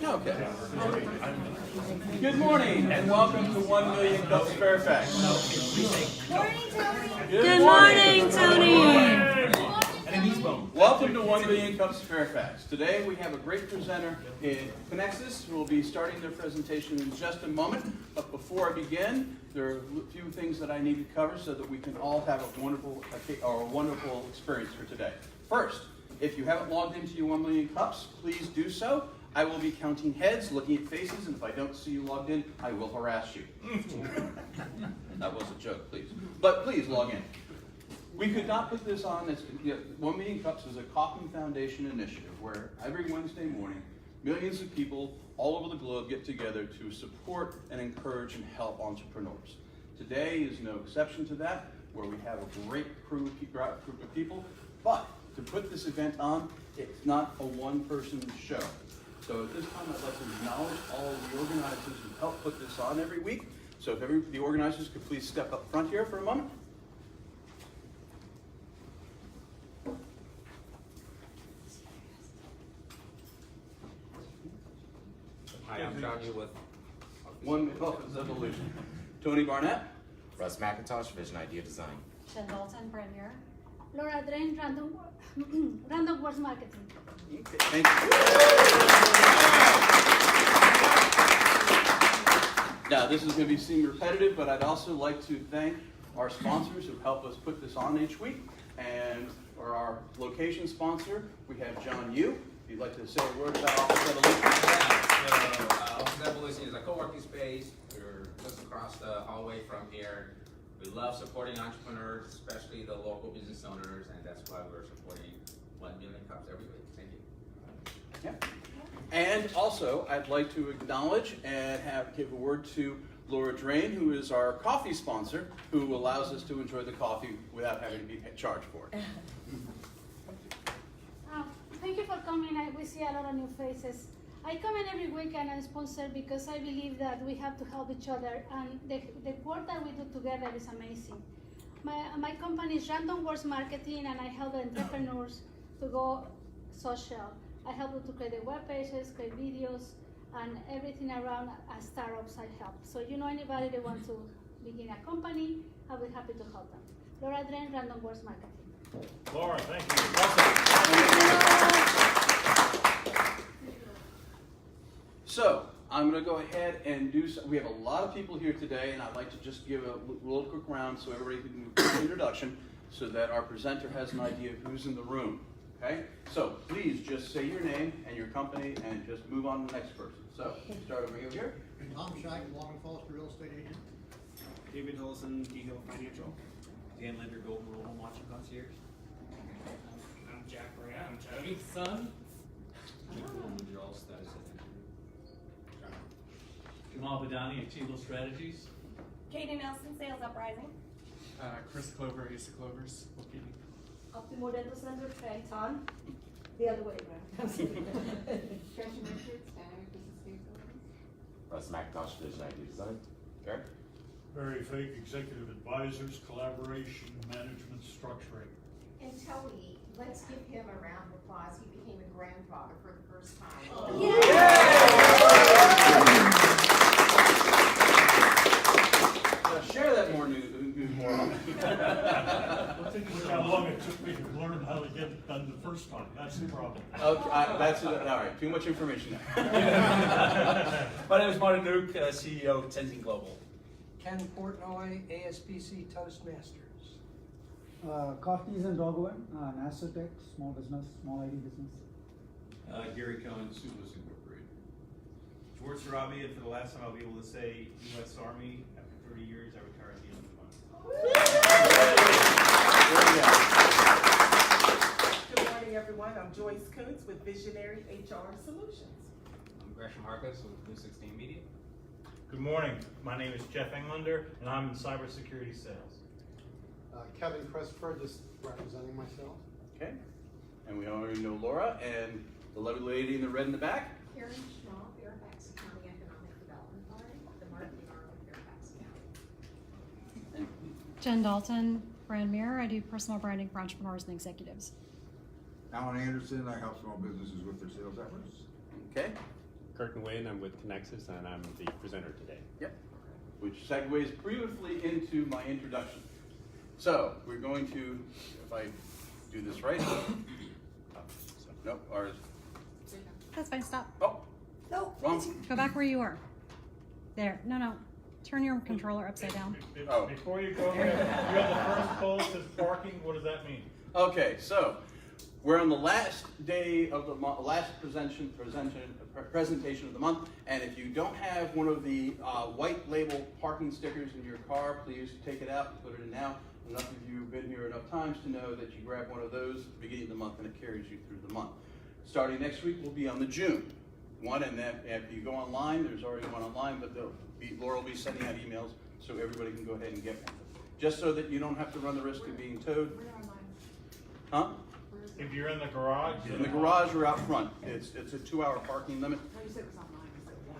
Okay. Good morning and welcome to 1 Million Cups Fairfax. Morning, Tony. Good morning, Tony. Welcome to 1 Million Cups Fairfax. Today we have a great presenter in QNexis who will be starting their presentation in just a moment. But before I begin, there are a few things that I need to cover so that we can all have a wonderful experience for today. First, if you haven't logged into your 1 Million Cups, please do so. I will be counting heads, looking at faces, and if I don't see you logged in, I will harass you. That was a joke, please. But please log in. We could not put this on. 1 Million Cups is a Kaufman Foundation initiative where every Wednesday morning, millions of people all over the globe get together to support and encourage and help entrepreneurs. Today is no exception to that, where we have a great group of people. But to put this event on, it's not a one-person show. So at this time, I'd like to acknowledge all of the organizers who help put this on every week. So if the organizers could please step up front here for a moment. Hi, I'm John Yu with 1 Million Cups Evolution. Tony Barnett. Russ McIntosh, Vision Idea Design. Jen Dalton, Premier. Laura Drain, Random Words Marketing. Okay, thank you. Now, this is going to seem repetitive, but I'd also like to thank our sponsors who help us put this on each week. And for our location sponsor, we have John Yu. If you'd like to say a word about Office Evolution. Office Evolution is a co-working space. We're just across the hallway from here. We love supporting entrepreneurs, especially the local business owners, and that's why we're supporting 1 Million Cups every week. Thank you. Yeah. And also, I'd like to acknowledge and give a word to Laura Drain, who is our coffee sponsor, who allows us to enjoy the coffee without having to be charged for it. Thank you for coming. We see a lot of new faces. I come in every week and I sponsor because I believe that we have to help each other, and the work that we do together is amazing. My company is Random Words Marketing, and I help entrepreneurs to go social. I help them to create their web pages, create videos, and everything around startups I help. So you know anybody that wants to begin a company, I'll be happy to help them. Laura Drain, Random Words Marketing. Laura, thank you. So, I'm going to go ahead and do so. We have a lot of people here today, and I'd like to just give a little quick round so everybody can do an introduction so that our presenter has an idea of who's in the room. Okay? So, please just say your name and your company and just move on to the next person. So, start over here. Tom Scheich, Long and Foster Real Estate Agent. David Olson, D-Hill Financial. Dan Linder, Golden Rule Home Watching Concierge. I'm Jack Ray, I'm Toby's son. Jamal Badani of Chivo Strategies. Katie Nelson, Sales Uprising. Chris Clover, Asa Clovers, bookkeeping. Optimo Dental Center, Trenton. The other way around. Gretchen Richards, Dynamic Business Capabilities. Russ McIntosh, Vision Idea Design. Okay. Barry Fake, Executive Advisors, Collaboration, Management, Structuring. And Tony, let's give him a round of applause. He became a grandfather for the first time. Share that more news more often. Look how long it took me to learn how to get it done the first time. That's the problem. Okay, that's it. All right, too much information My name is Martin Nuke, CEO of Tenzing Global. Ken Portnoy, ASPC Toastmasters. Coffees and Dogwood, Nasotech, small business, small ID business. Gary Cohen, Sulos Incorporated. George Sarabi, and for the last time I'll be able to say U.S. Army. After 30 years, I retired at the end of the month. Good morning, everyone. I'm Joyce Kuntz with Visionary HR Solutions. I'm Gresham Harkus with Blue 16 Media. Good morning. My name is Jeff Englander, and I'm in cybersecurity sales. Kevin Christopher, just representing myself. Okay. And we already know Laura and the lovely lady in the red in the back. Karen Schwab, Fairfax County Economic Development Authority, the marketing arm of Fairfax County. Jen Dalton, Brand Mirror. I do personal branding for entrepreneurs and executives. Alan Anderson, I help small businesses with their sales efforts. Okay. Kurt Nguyen. I'm with QNexis, and I'm the presenter today. Yep. Which segues beautifully into my introduction. So we're going to, if I do this right, nope, ours. That's fine, stop. Oh, No. wrong. Go back where you were. There, no. Turn your controller upside down. Oh. Before you go, you have the first poll says parking, what does that mean? Okay, so we're on the last day of the last presentation of the month, and if you don't have one of the white label parking stickers in your car, please take it out and put it in now. Enough of you have been here enough times to know that you grab one of those at the beginning of the month and it carries you through the month. Starting next week, we'll be on the June one, and then if you go online, there's already one online, but Laura will be sending out emails so everybody can go ahead and get one. Just so that you don't have to run the risk of being towed. Huh? If you're in the garage? In the garage or out front. It's a 2-hour parking limit.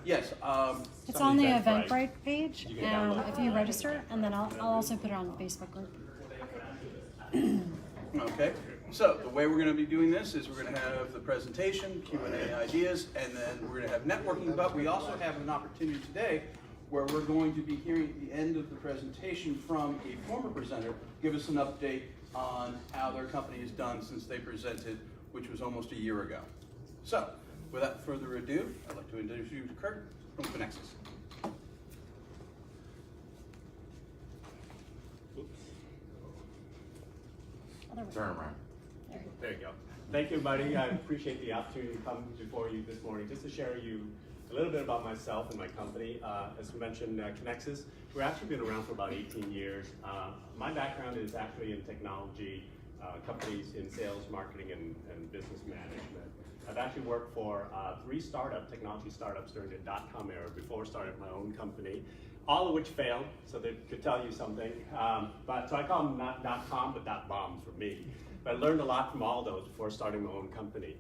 Yes. It's on the Eventbrite. Eventbrite page, You can download it. if you register, and then I'll also put it on the Facebook group. Okay. So the way we're going to be doing this is we're going to have the presentation, Q&A ideas, and then we're going to have networking. But we also have an opportunity today where we're going to be hearing at the end of the presentation from a former presenter give us an update on how their company has done since they presented, which was almost a year ago. So, without further ado, I'd like to introduce you to Kurt from QNexis. Turn around. There you go. Thank you, everybody. I appreciate the opportunity to come before you this morning just to share you a little bit about myself and my company. As we mentioned, QNexis, we've actually been around for about 18 years. My background is actually in technology, companies in sales, marketing, and business management. I've actually worked for 3 technology startups during the .com era before starting my own company, all of which failed, so they could tell you something. So I call them not .com, but .bombs for me. But I learned a lot from all those before starting my own company.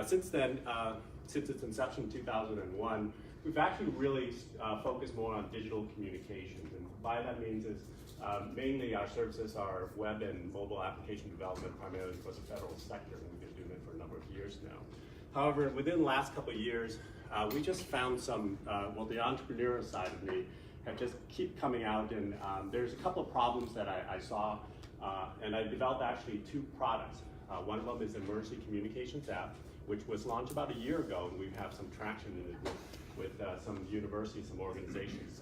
Since then, since its inception in 2001, we've actually really focused more on digital communications. And by that means is mainly our services are web and mobile application development, primarily for the federal sector, and we've been doing it for a number of years now. However, within the last couple of years, we just found some, the entrepreneurial side of me have just keep coming out, and there's a couple of problems that I saw, and I developed actually 2 products. One of them is the Emergency Communications app, which was launched about a year ago, and we have some traction in it with some universities, some organizations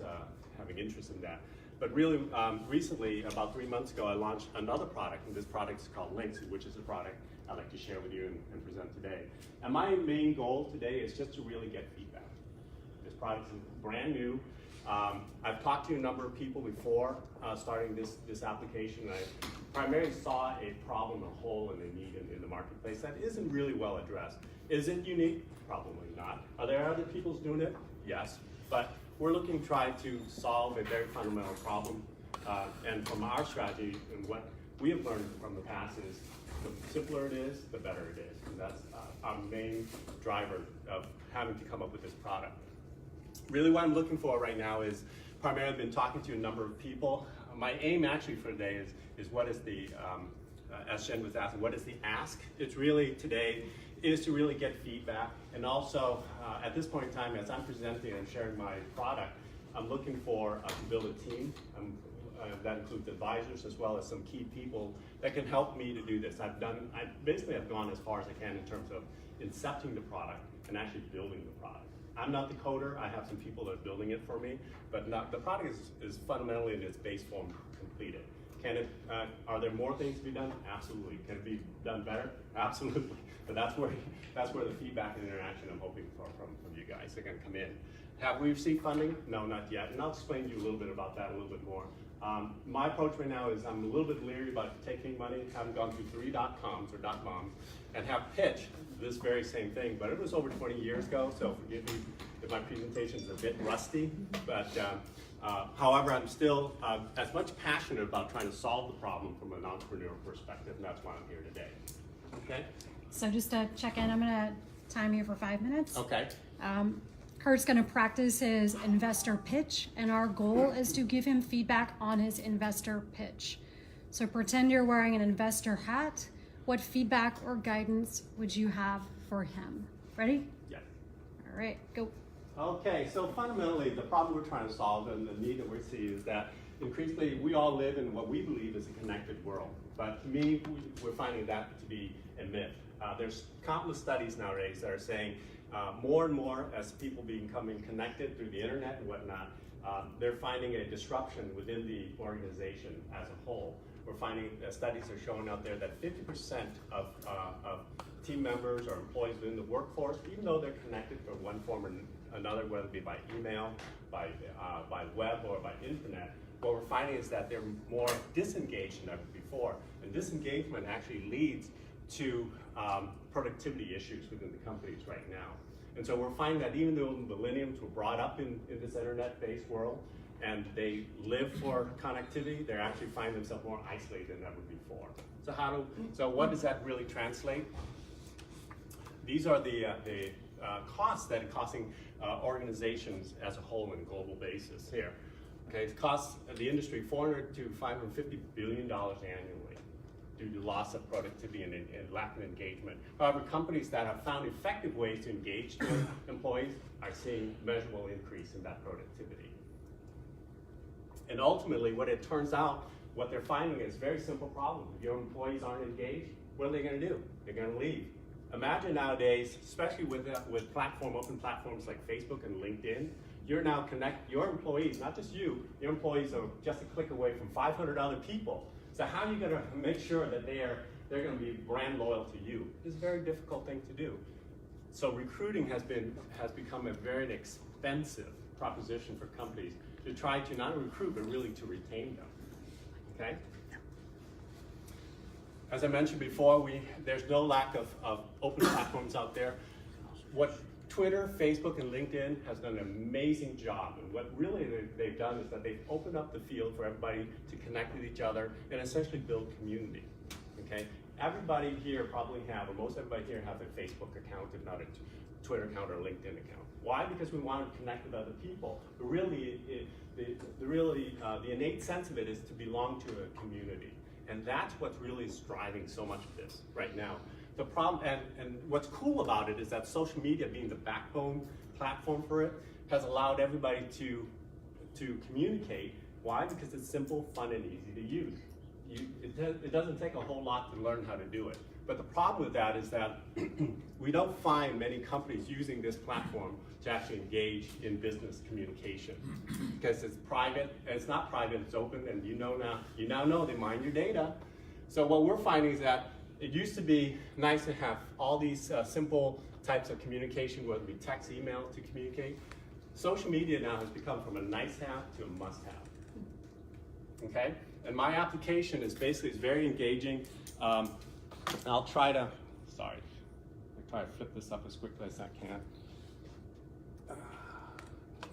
having interest in that. But really, recently, about 3 months ago, I launched another product, and this product is called Links, which is a product I'd like to share with you and present today. And my main goal today is just to really get feedback. This product is brand new. I've talked to a number of people before starting this application. I primarily saw a problem, a hole, and a need in the marketplace that isn't really well addressed. Is it unique? Probably not. Are there other people doing it? Yes. But we're looking to try to solve a very fundamental problem. And from our strategy and what we have learned from the past is the simpler it is, the better it is. And that's our main driver of having to come up with this product. Really what I'm looking for right now is primarily been talking to a number of people. My aim actually for today is what is the, as Jen was asking, what is the ask? It's really today is to really get feedback, and also at this point in time as I'm presenting and sharing my product, I'm looking for to build a team. That includes advisors as well as some key people that can help me to do this. I basically have gone as far as I can in terms of incepting the product and actually building the product. I'm not the coder, I have some people that are building it for me, but the product is fundamentally in its base form completed. Can it, are there more things to be done? Absolutely. Can it be done better? Absolutely. But that's where the feedback and interaction I'm hoping for from you guys are going to come in. Have we received funding? No, not yet. And I'll explain to you a little bit about that a little bit more. My approach right now is I'm a little bit leery about taking money, having gone through 3 .coms or .bombs, and have pitched this very same thing. But it was over 20 years ago, so forgive me if my presentation is a bit rusty. But however, I'm still as much passionate about trying to solve the problem from an entrepreneurial perspective, and that's why I'm here today. Okay? So just to check in, I'm gonna time you for 5 minutes. Okay. Kurt's gonna practice his investor pitch, and our goal is to give him feedback on his investor pitch. So pretend you're wearing an investor hat. What feedback or guidance would you have for him? Ready? Yeah. All right, go. Okay, so fundamentally, the problem we're trying to solve and the need that we see is that increasingly we all live in what we believe is a connected world. But to me, we're finding that to be a myth. There's countless studies nowadays that are saying more and more as people becoming connected through the internet and whatnot, they're finding a disruption within the organization as a whole. We're finding that studies are showing out there that 50% of team members or employees within the workforce, even though they're connected for one form or another, whether it be by email, by web, or by internet, what we're finding is that they're more disengaged than ever before. And disengagement actually leads to productivity issues within the companies right now. And so we're finding that even though millennials were brought up in this internet-based world and they live for connectivity, they actually find themselves more isolated than ever before. So what does that really translate? These are the costs that are costing organizations as a whole on a global basis here. Okay, it costs the industry $400 to $550 billion annually due to loss of productivity and lack of engagement. However, companies that have found effective ways to engage their employees are seeing measurable increase in that productivity. And ultimately, what it turns out, what they're finding is a very simple problem. If your employees aren't engaged, what are they going to do? They're going to leave. Imagine nowadays, especially with open platforms like Facebook and LinkedIn, you're now your employees, not just you, your employees are just a click away from 500 other people. So how are you going to make sure that they're going to be brand loyal to you? It's a very difficult thing to do. So recruiting has become a very expensive proposition for companies to try to not recruit, but really to retain them, okay? As I mentioned before, there's no lack of open platforms out there. What Twitter, Facebook, and LinkedIn has done an amazing job. And what really they've done is that they've opened up the field for everybody to connect with each other and essentially build community, okay? Everybody here probably or most everybody here has a Facebook account, if not a Twitter account or a LinkedIn account. Why? Because we want to connect with other people. But really, the innate sense of it is to belong to a community. And that's what's really driving so much of this right now. The problem, and what's cool about it is that social media, being the backbone platform for it, has allowed everybody to communicate. Why? Because it's simple, fun, and easy to use. It doesn't take a whole lot to learn how to do it. But the problem with that is that we don't find many companies using this platform to actually engage in business communication, because it's private. It's not private, it's open, and you now know they mine your data. So what we're finding is that it used to be nice to have all these simple types of communication, whether it be text, email, to communicate. Social media now has become from a nice-have to a must-have. Okay, and my application is very engaging. I'll try to flip this up as quickly as I can.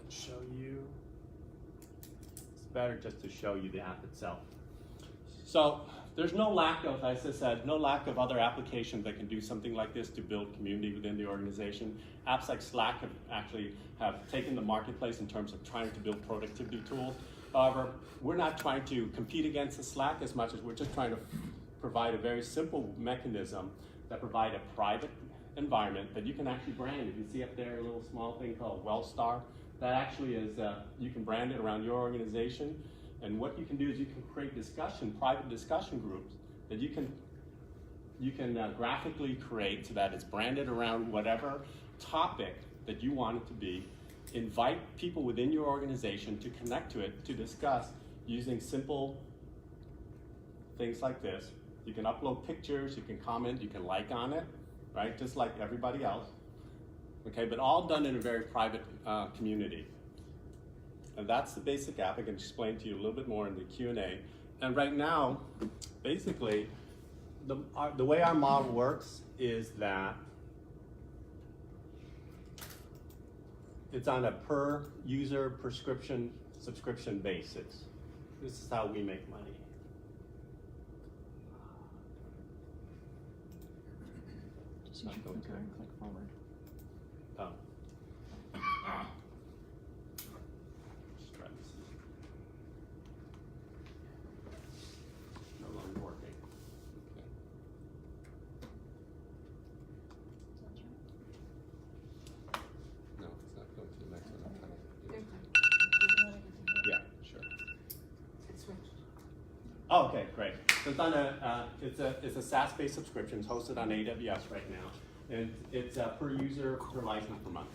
Show you. It's better just to show you the app itself. So there's no lack of, as I said, no lack of other applications that can do something like this to build community within the organization. Apps like Slack have taken the marketplace in terms of trying to build productivity tools. However, we're not trying to compete against the Slack as much as we're just trying to provide a very simple mechanism that provide a private environment that you can actually brand. If you see up there a little small thing called WellStar, that actually is, you can brand it around your organization. And what you can do is you can create private discussion groups that you can graphically create so that it's branded around whatever topic that you want it to be. Invite people within your organization to connect to it, to discuss using simple things like this. You can upload pictures, you can comment, you can like on it, right? Just like everybody else. Okay, but all done in a very private community. And that's the basic app. I can explain to you a little bit more in the Q&A. And right now, basically, the way our model works is that it's on a per user subscription basis. This is how we make money. Just use your clicker and click forward. Oh. Just try this. No longer working. Okay. No, Oh, okay, great. So it's on it's a SaaS-based subscription. It's hosted on AWS right now, and it's per user per license per month.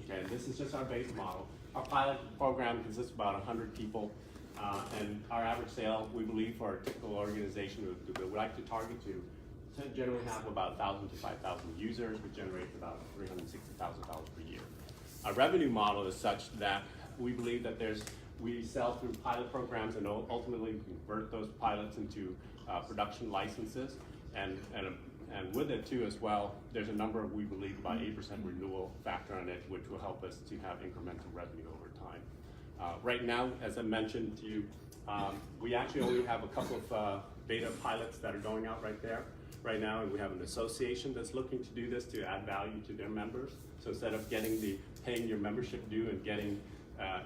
Okay, this is just our base model. Our pilot program consists of about 100 people, and our average sale, we believe, for a typical organization that we like to target to generally have about 1,000 to 5,000 users, which generates about $360,000 per year. Our revenue model is such that we believe that we sell through pilot programs and ultimately convert those pilots into production licenses, and with it too as well, there's a number of, we believe, about 8% renewal factor on it, which will help us to have incremental revenue over time. Right now, as I mentioned to you, we actually only have a couple of beta pilots that are going out right now, and we have an association that's looking to do this to add value to their members. So instead of paying your membership due and getting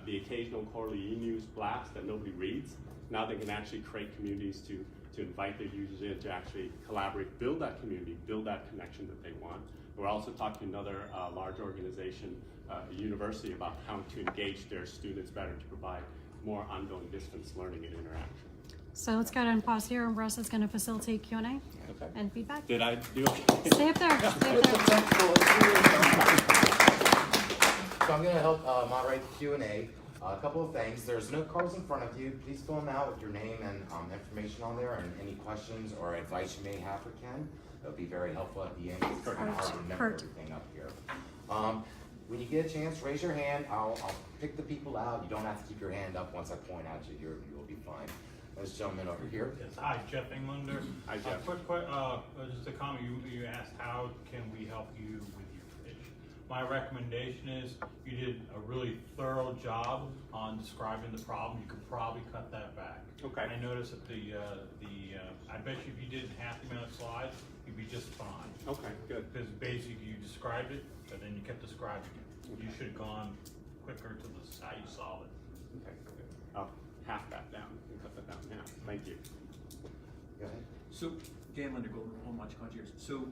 the occasional quarterly e-news blast that nobody reads, now they can actually create communities to invite their users in to actually collaborate, build that community, build that connection that they want. We're also talking to another large organization, a university, about how to engage their students better to provide more ongoing distance learning and interaction. So let's go ahead and pause here, and Russ is going to facilitate Q&A and feedback. Did I do okay? Stay up there. Stay up there. So I'm going to help moderate the Q&A. A couple of things. There's note cards in front of you. Please fill them out with your name and information on there, and any questions or advice you may have for Ken. That'll be very helpful at the end. It's kind of hard to remember everything up here. When you get a chance, raise your hand. I'll pick the people out. You don't have to keep your hand up. Once I point out you, you'll be fine. This gentleman over here. Yes, hi, Jeff Englander. Hi, Jeff. Quick, just a comment. You asked, how can we help you with your pitch? My recommendation is you did a really thorough job on describing the problem. You could probably cut that back. Okay. I noticed that I bet you if you did half the amount of slides, you'd be just fine. Okay, good. Because basically you described it, but then you kept describing it. You should have gone quicker to how you solve it. Okay, good. I'll half that down and cut that down in half. Thank you. Go ahead. So, Dan Linder, Home Watch Concierge. So,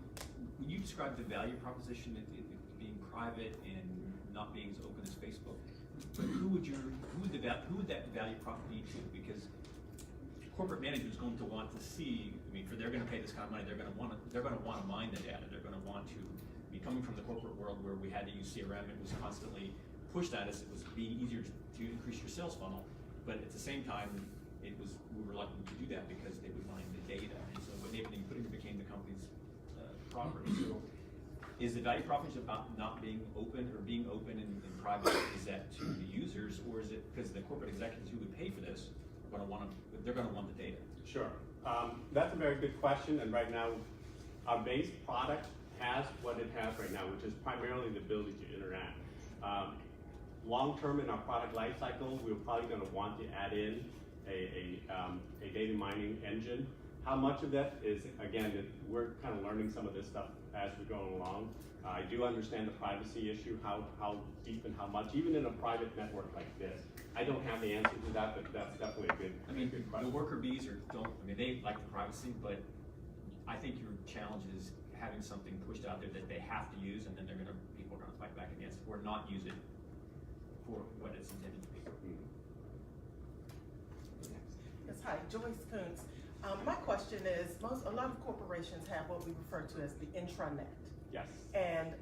when you describe the value proposition, it being private and not being as open as Facebook, who would that value prop be to? Because corporate management is going to want to see. I mean, they're going to pay this kind of money. They're going to want to mine the data. They're going to want to be coming from the corporate world where we had to use CRM. It was constantly pushed at us. It was being easier to increase your sales funnel, but at the same time, we were reluctant to do that because they would mine the data, and so what they became the company's property. So, is the value proposition about not being open or being open and private? Is that to the users, or is it because the corporate executives who would pay for this are going to want the data? Sure. That's a very good question, and right now, our base product has what it has right now, which is primarily the ability to interact. Long term in our product life cycle, we're probably going to want to add in a data mining engine. How much of that is, again, we're kind of learning some of this stuff as we're going along. I do understand the privacy issue, how deep and how much, even in a private network like this. I don't have the answer to that, but that's definitely a good, good question. The worker bees they like the privacy, but I think your challenge is having something pushed out there that they have to use, and then people are going to fight back against it or not use it for what it's intended to be. Yes, hi, Joyce Coons. My question is, a lot of corporations have what we refer to as the intranet. Yes. And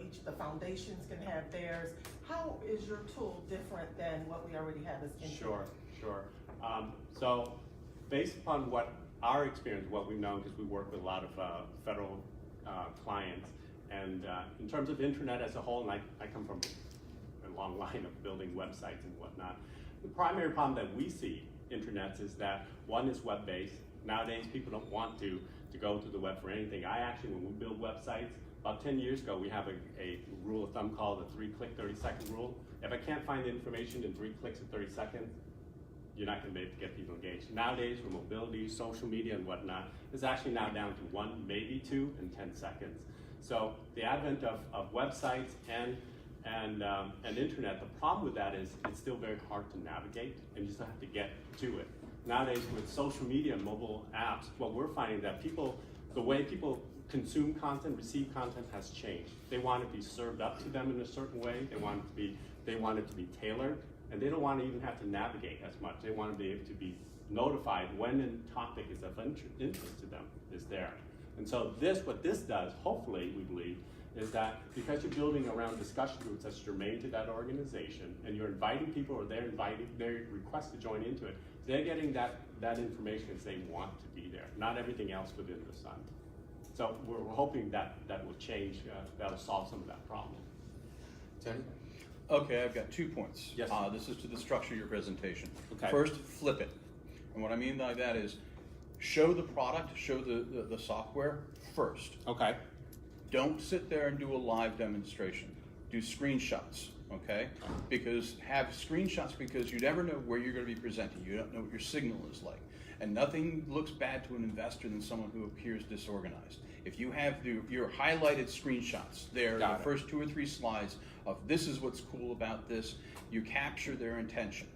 each of the foundations can have theirs. How is your tool different than what we already have as intranet? Sure. So based upon what our experience, what we've known, because we work with a lot of federal clients, and in terms of intranet as a whole, and I come from a long line of building websites and whatnot, the primary problem that we see intranets is that one is web-based. Nowadays, people don't want to go to the web for anything. When we build websites, about 10 years ago, we have a rule of thumb called the 3-click 30-second rule. If I can't find the information in 3 clicks in 30 seconds, you're not going to be able to get people engaged. Nowadays, with mobility, social media, and whatnot, it's actually now down to 1, maybe 2, in 10 seconds. So the advent of websites and internet, the problem with that is it's still very hard to navigate, and you still have to get to it. Nowadays, with social media and mobile apps, what we're finding that the way people consume content, receive content has changed. They want it to be served up to them in a certain way. They want it to be tailored, and they don't want to even have to navigate as much. They want to be able to be notified when a topic is of interest to them is there. And so what this does, hopefully, we believe, is that because you're building around discussion groups that's germane to that organization, and you're inviting people, or they're request to join into it, they're getting that information as they want to be there, not everything else within the sun. So we're hoping that will change, that'll solve some of that problem. Tony? Okay, I've got 2 points. Yes. This is to the structure of your presentation. Okay. First, flip it. And what I mean by that is show the product, show the software first. Okay. Don't sit there and do a live demonstration. Do screenshots, okay? Because have screenshots because you never know where you're going to be presenting. You don't know what your signal is like. And nothing looks bad to an investor than someone who appears disorganized. If you have your highlighted screenshots there, the first 2 or 3 slides of this is what's cool about this, you capture their intention.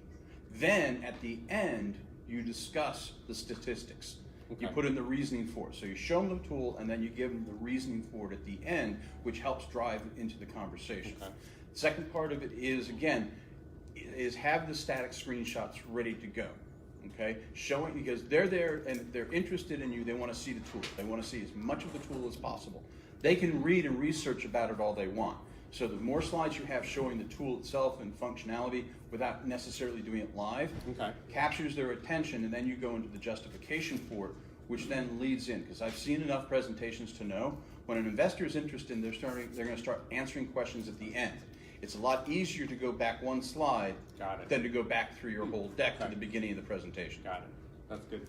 Then at the end, you discuss the statistics. Okay. You put in the reasoning for it. So you show them the tool and then you give them the reasoning for it at the end, which helps drive into the conversation. Okay. The second part of it is, again, is have the static screenshots ready to go. Okay, showing, because they're there and they're interested in you, they want to see the tool. They want to see as much of the tool as possible. They can read and research about it all they want. So the more slides you have showing the tool itself and functionality without necessarily doing it live, captures their attention, and then you go into the justification for it, which then leads in. Because I've seen enough presentations to know when an investor is interested, they're going to start answering questions at the end. It's a lot easier to go back 1 slide than to go back through your whole deck at the beginning of the presentation. Got it. That's good.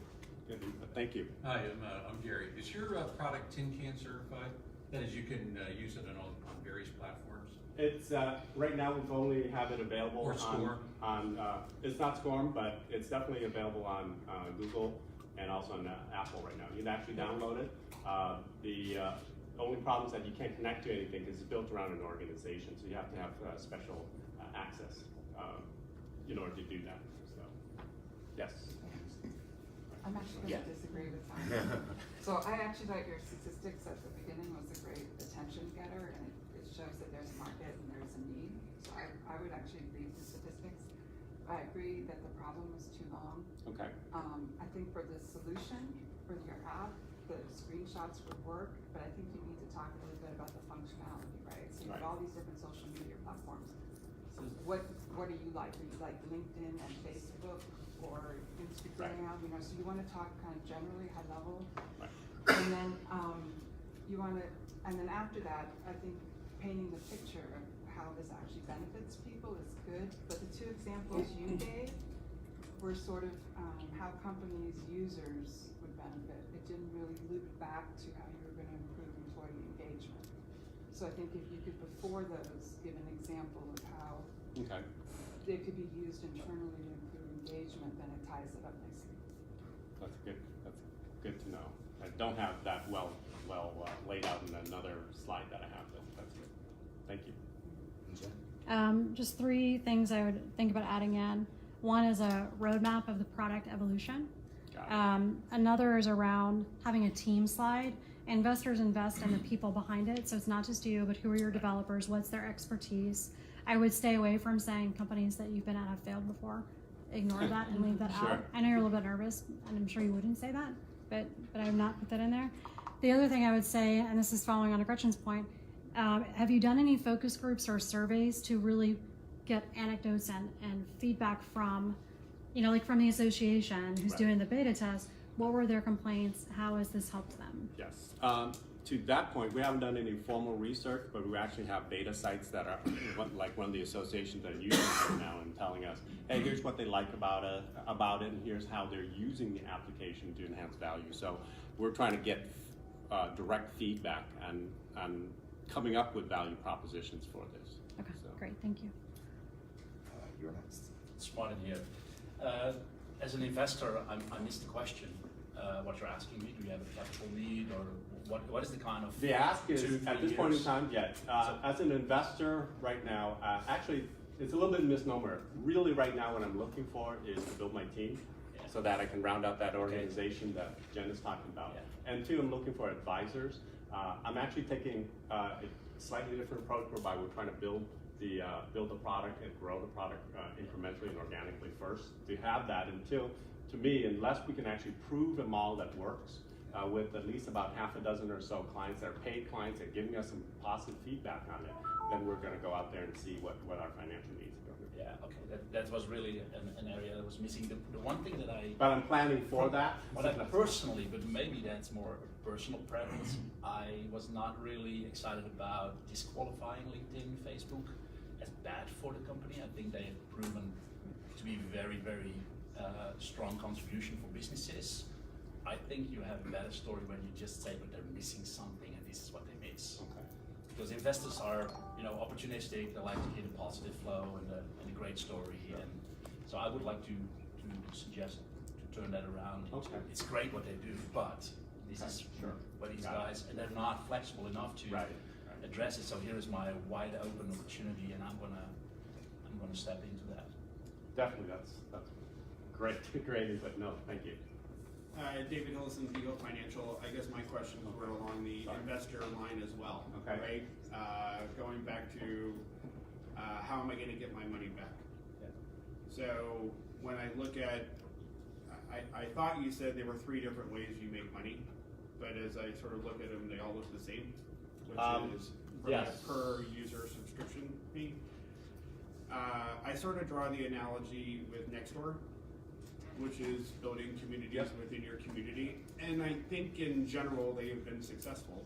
Good input. Thank you. Hi, I'm Gary. Is your product tin can certified? That is, you can use it on various platforms? It's right now we only have it available or SCORM. on it's not SCORM, but it's definitely available on Google and also on Apple right now. You can actually download it. The only problem is that you can't connect to anything because it's built around an organization, so you have to have special access in order to do that. So, yes. I'm actually going to disagree with that. So I actually thought your statistics at the beginning was a great attention getter, and it shows that there's a market and there's a need. So I would actually read the statistics. I agree that the problem was too long. Okay. I think for the solution for your app, the screenshots would work, but I think you need to talk a little bit about the functionality, right? So you have all these different social media platforms. So what do you like? Do you like LinkedIn and Facebook or Instagram? You know, so you want to talk kind of generally high level, and then and then after that, I think painting the picture of how this actually benefits people is good. But the 2 examples you gave were sort of how companies' users would benefit. It didn't really loop back to how you were going to improve employee engagement. So I think if you could, before those, give an example of how they could be used internally to improve engagement, then it ties it up nicely. That's good. That's good to know. I don't have that well laid out in another slide that I have. That's good. Thank you. Just 3 things I would think about adding in. One is a roadmap of the product evolution. Another is around having a team slide. Investors invest in the people behind it, so it's not just you, but who are your developers, what's their expertise. I would stay away from saying companies that you've been at have failed before. Ignore that and leave that out. I know you're a little bit nervous, and I'm sure you wouldn't say that, but I would not put that in there. The other thing I would say, and this is following on to Gretchen's point, have you done any focus groups or surveys to really get anecdotes and feedback from, like from the association who's doing the beta test? What were their complaints? How has this helped them? Yes. To that point, we haven't done any formal research, but we actually have beta sites that are like one of the associations that are using it now and telling us, hey, here's what they like about it, and here's how they're using the application to enhance value. So we're trying to get direct feedback and coming up with value propositions for this. Okay, great, thank you. You're next. Spotted here. As an investor, I missed the question. What you're asking me? Do you have a capital need, or what is the kind of? The ask is at this point in time, yes. As an investor right now, actually, it's a little bit of a misnomer. Really, right now, what I'm looking for is to build my team, so that I can round out that organization that Jen is talking about. And 2, I'm looking for advisors. I'm actually taking a slightly different approach, whereby we're trying to build the product and grow the product incrementally and organically first, to have that until to me, unless we can actually prove a model that works, with at least about half a dozen or so clients that are paid clients that are giving us some positive feedback on it, then we're gonna go out there and see what our financial needs are. Yeah, okay, that was really an area that was missing. The one thing that But I'm planning for that. Well, personally, but maybe that's more a personal preference. I was not really excited about disqualifying LinkedIn, Facebook as bad for the company. I think they have proven to be very, very strong contribution for businesses. I think you have a better story when you just say, but they're missing something and this is what they miss. Okay. Because investors are, opportunistic. They like to hear the positive flow and a great story. Sure. And so I would like to suggest to turn that around. Okay. It's great what they do, but this is what these guys, and they're not flexible enough to address it. So here is my wide open opportunity, and I'm gonna step into that. Definitely, that's great, great input. No, thank you. David Hillison, Deal Financial. I guess my questions were along the investor line as well. Okay. Right? Going back to how am I going to get my money back? Yeah. So when I look at, I thought you said there were 3 different ways you make money, but as I sort of look at them, they all look the same, which is from a per user subscription fee. I sort of draw the analogy with Nextdoor, which is building communities within your community. And I think in general, they have been successful.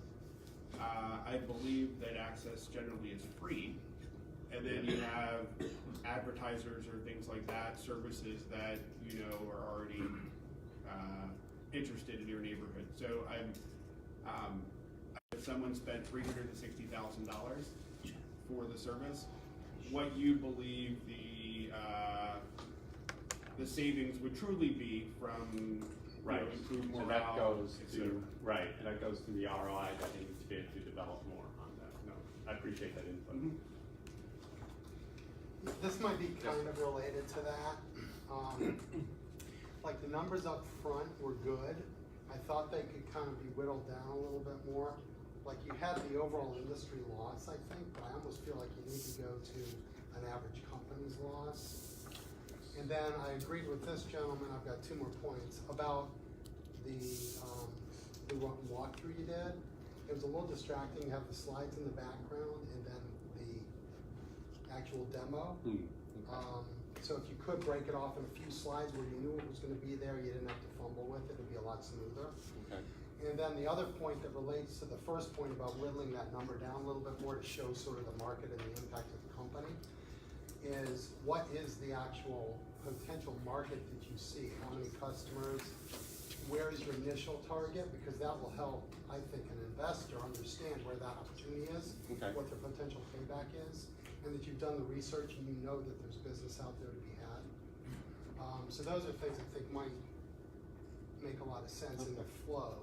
I believe that access generally is free. And then you have advertisers or things like that, services that are already interested in your neighborhood. So if someone spent $360,000 for the service, what you believe the savings would truly be from improved morale, so that goes to that goes to the ROI that they need to be able to develop more on that. No, I appreciate that input. Mm-hmm. This might be kind of related to that. Like the numbers up front were good. I thought they could kind of be whittled down a little bit more. Like you had the overall industry loss, I think, but I almost feel like you need to go to an average company's loss. And then I agreed with this gentleman, I've got 2 more points, about the walkthrough you did. It was a little distracting. You have the slides in the background and then the actual demo. So if you could break it off in a few slides where you knew it was going to be there, you didn't have to fumble with it, it'd be a lot smoother. Okay. And then the other point that relates to the first point about whittling that number down a little bit more to show sort of the market and the impact of the company is what is the actual potential market that you see? How many customers? Where is your initial target? Because that will help, I think, an investor understand where that opportunity is, what the potential payback is, and that you've done the research and you know that there's business out there to be had. So those are things I think might make a lot of sense in the flow.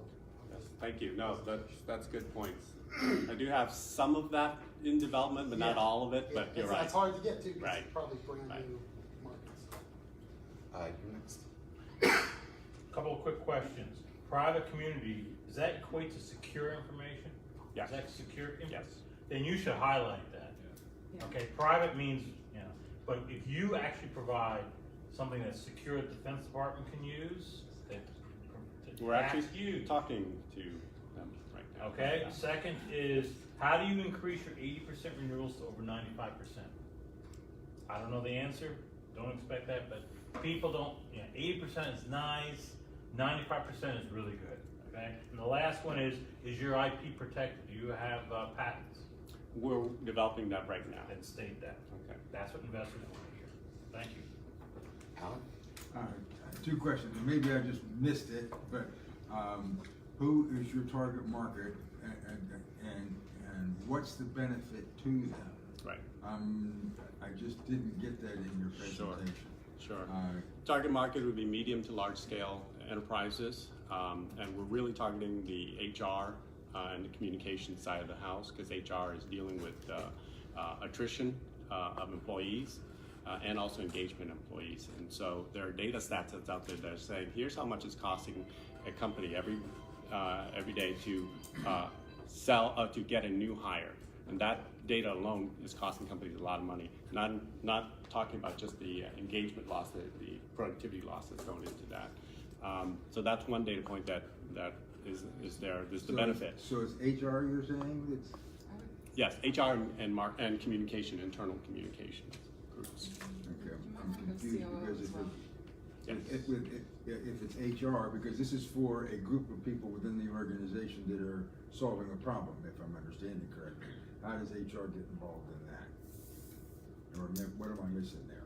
Thank you. No, that's good points. I do have some of that in development, but not all of it. But you're right. It's hard to get to because it's probably brand new markets. You're next. Couple of quick questions. Private community, does that equate to secure information? Yes. Is that secure information? Yes. Then you should highlight that. Okay, private means, but if you actually provide something that's secure the Defense Department can use, that we're actually talking to them right now. Okay, second is, how do you increase your 80% renewals to over 95%? I don't know the answer, don't expect that, but people don't, 80% is nice, 95% is really good, okay? And the last one is your IP protected? Do you have patents? We're developing that right now. Then state that. Okay. That's what investors want to hear. Thank you. Alan? 2 questions, and maybe I just missed it, but who is your target market and what's the benefit to them? Right. I just didn't get that in your presentation. Sure. Target market would be medium to large scale enterprises, and we're really targeting the HR and the communication side of the house because HR is dealing with attrition of employees and also engagement employees. And so there are data stats that's out there that are saying, here's how much it's costing a company every day to to get a new hire. And data alone is costing companies a lot of money. Not talking about just the engagement loss, the productivity loss that's going into that. So that's one data point that is there. There's the benefit. So it's HR you're saying? It's... Yes, HR and communication, internal communication groups. Okay, I'm confused because if it's HR, because this is for a group of people within the organization that are solving a problem, if I'm understanding correctly. How does HR get involved in that? Or what am I missing there?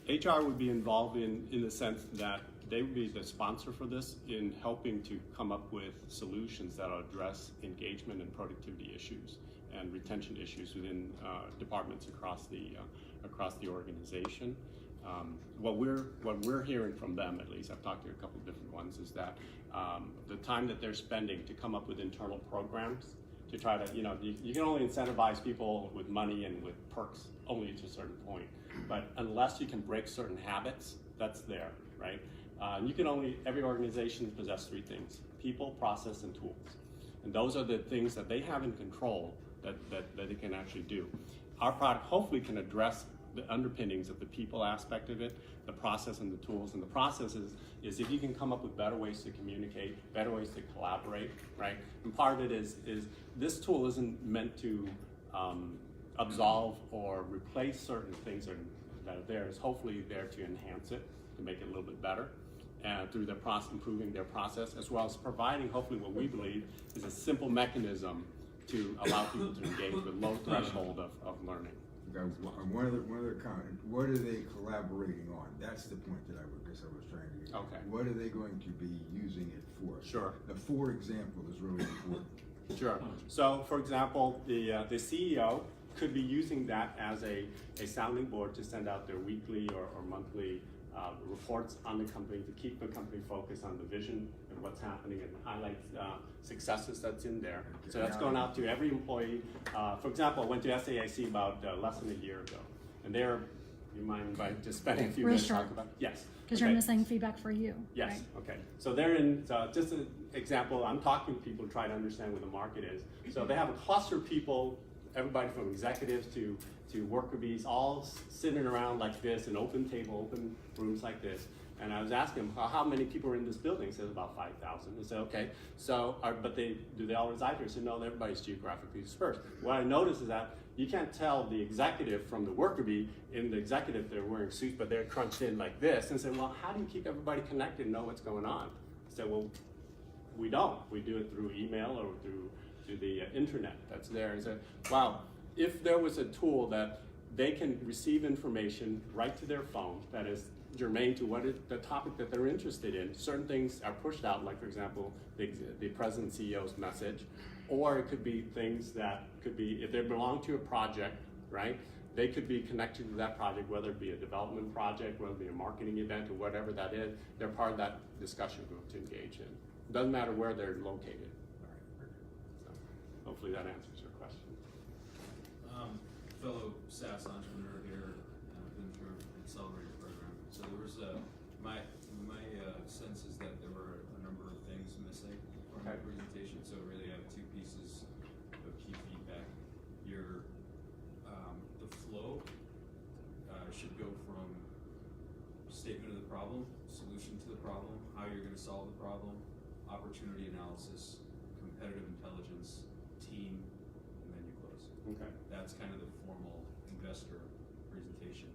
HR would be involved in the sense that they would be the sponsor for this in helping to come up with solutions that address engagement and productivity issues and retention issues within departments across the organization. What we're hearing from them, at least, I've talked to a couple of different ones, is that the time that they're spending to come up with internal programs to try to, you can only incentivize people with money and with perks only to a certain point. But unless you can break certain habits, that's there, right? Every organization possesses three things: people, process, and tools. And those are the things that they have in control that they can actually do. Our product hopefully can address the underpinnings of the people aspect of it, the process and the tools. And the process is if you can come up with better ways to communicate, better ways to collaborate, right? And part of it is this tool isn't meant to absolve or replace certain things that are there. It's hopefully there to enhance it, to make it a little bit better, and through the process, improving their process, as well as providing hopefully what we believe is a simple mechanism to allow people to engage with low threshold of learning. One other comment. What are they collaborating on? That's the point that I was trying to get. Okay. What are they going to be using it for? Sure. The for example is really important. Sure. So, for example, the CEO could be using that as a sounding board to send out their weekly or monthly reports on the company, to keep the company focused on the vision and what's happening, and highlight successes that's in there. Okay. So that's going out to every employee. For example, I went to SAIC about less than a year ago, and you mind by just spending a few minutes talking about? Yes. Because you're missing feedback for you. Yes, right? Okay. So they're in, just an example, I'm talking to people to try to understand what the market is. So they have a cluster of people, everybody from executives to worker bees, all sitting around like this, an open table, open rooms like this. And I was asking them, how many people are in this building? He said about 5,000. They said, okay, so, but do they all reside here? I said, no, everybody's geographically dispersed. What I noticed is that you can't tell the executive from the worker bee. In the executive, they're wearing suits, but they're crunched in like this. And said, well, how do you keep everybody connected and know what's going on? I said, well, we don't. We do it through email or through the internet that's there. And said, wow, if there was a tool that they can receive information right to their phone that is germane to the topic that they're interested in. Certain things are pushed out, like for example, the president CEO's message, or it could be things that could be, if they belong to a project, right? They could be connected to that project, whether it be a development project, whether it be a marketing event, or whatever that is. They're part of that discussion group to engage in. It doesn't matter where they're located. So hopefully that answers your question. Fellow SaaS entrepreneur here, been through an accelerator program. So there was my sense is that there were a number of things missing from the presentation. So really, I have two pieces of key feedback. The flow should go from statement of the problem, solution to the problem, how you're going to solve the problem, opportunity analysis, competitive intelligence, team, and then you close. Okay. That's kind of the formal investor presentation.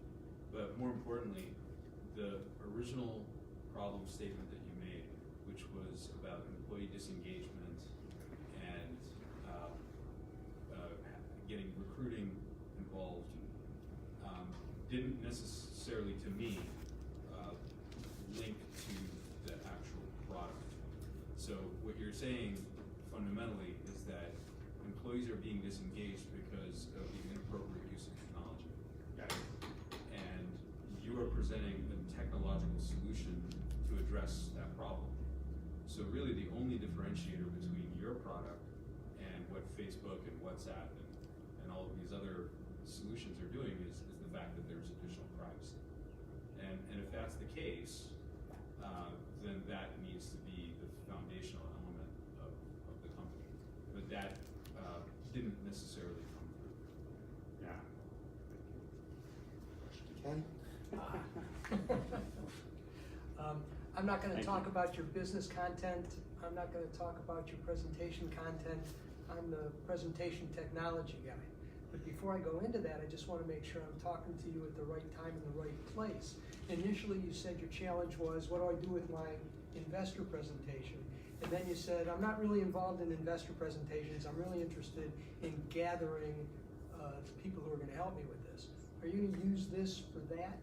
But more importantly, the original problem statement that you made, which was about employee disengagement and getting recruiting involved, didn't necessarily, to me, link to the actual product. So what you're saying fundamentally is that employees are being disengaged because of the inappropriate use of technology. Okay. And you are presenting a technological solution to address that problem. So really the only differentiator between your product and what Facebook and WhatsApp and all of these other solutions are doing is the fact that there's additional privacy. And if that's the case, then that needs to be the foundational element of the company. But that didn't necessarily come through. Ken? I'm not going to talk about your business content. I'm not going to talk about your presentation content. I'm the presentation technology guy. But before I go into that, I just want to make sure I'm talking to you at the right time in the right place. Initially, you said your challenge was, what do I do with my investor presentation? And then you said, I'm not really involved in investor presentations. I'm really interested in gathering the people who are going to help me with this. Are you going to use this for that?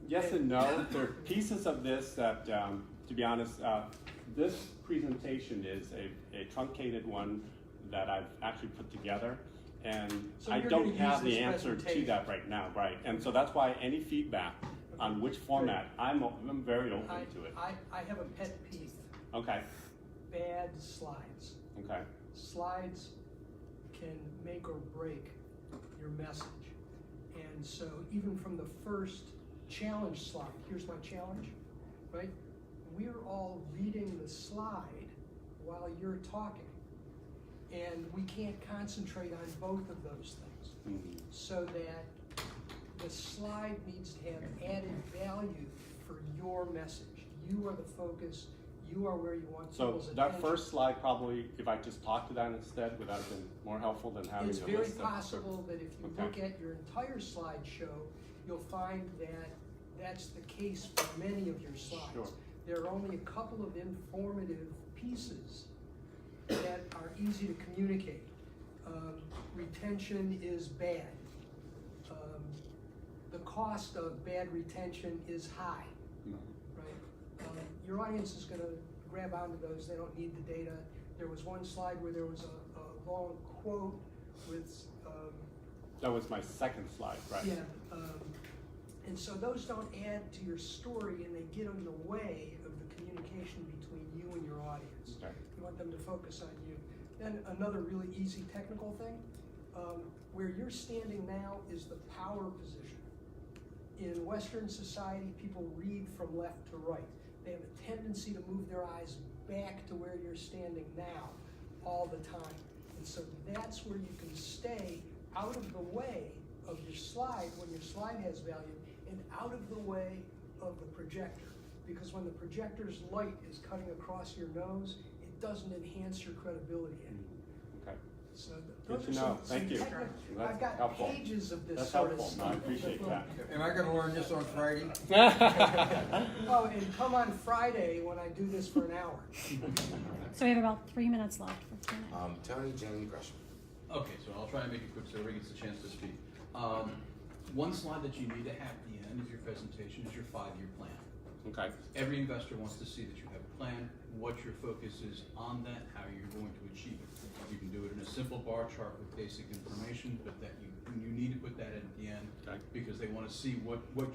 Yes and no. There are pieces of this that, to be honest, this presentation is a truncated one that I've actually put together, and So I you're don't gonna have use the this answer to presentation. that right now, right? And so that's why any feedback on which format, I'm very open to it. I have a pet peeve. Okay, Bad slides. okay. Slides can make or break your message. And so even from the first challenge slide, here's my challenge, right? We're all reading the slide while you're talking. And we can't concentrate on both of those things. Mm-hmm. So that the slide needs to have added value for your message. You are the focus. You are where you want So people's that attention. first slide, probably, if I just talked to that instead, would that have been more helpful than having It's a very list of... possible that if you Okay. look at your entire slideshow, you'll find that that's the case for many of your slides. Sure. There are only a couple of informative pieces that are easy to communicate. Retention is bad. The cost of bad retention is high, right? Your audience is going to grab onto those. They don't need the data. There was one slide where there was a long quote with That was my second slide, right? yeah, and so those don't add to your story, and they get in the way of the communication between you and your audience. Okay. You want them to focus on you. Then another really easy technical thing, where you're standing now is the power position. In Western society, people read from left to right. They have a tendency to move their eyes back to where you're standing now all the time. And so that's where you can stay out of the way of your slide when your slide has value, and out of the way of the projector. Because when the projector's light is cutting across your nose, it doesn't enhance your credibility any. Okay. So Good those to are know. some Thank you. technical- That's I've got helpful. pages of this That's sort of helpful. stuff. No, I appreciate that. Am I gonna learn this on Friday? Oh, and come on Friday when I do this for an hour. So we have about 3 minutes left for Q&A. Tony, Jamie, Gresham. Okay, so I'll try and make it quick so everybody gets a chance to speak. One slide that you need to have at the end of your presentation is your 5-year plan. Okay. Every investor wants to see that you have a plan, what your focus is on that, how you're going to achieve it. You can do it in a simple bar chart with basic information, but that you need to put that in at the end, Okay. because they want to see what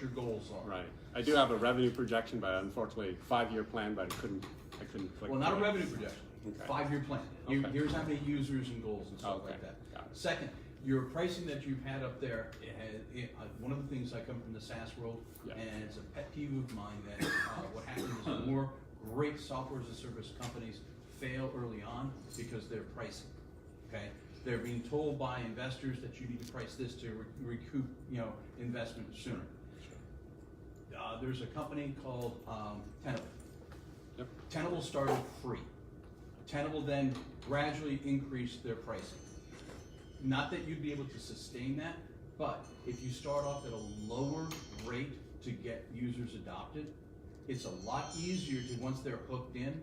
your goals are. Right. I do have a revenue projection, but unfortunately, 5-year plan, but I couldn't click. Well, not a through it. revenue projection. Okay. 5-year plan. Okay. Here's how many users and goals and stuff Okay. like that. Got it. Second, your pricing that you've had up there, one of the things, I come from the SaaS world, Yeah. and it's a pet peeve of mine that what happens is more great software as a service companies fail early on because they're pricing. Okay, they're being told by investors that you need to price this to recoup, investment sooner. There's a company called Tenable. Yep. Tenable started free. Tenable then gradually increased their pricing. Not that you'd be able to sustain that, but if you start off at a lower rate to get users adopted, it's a lot easier to, once they're hooked in,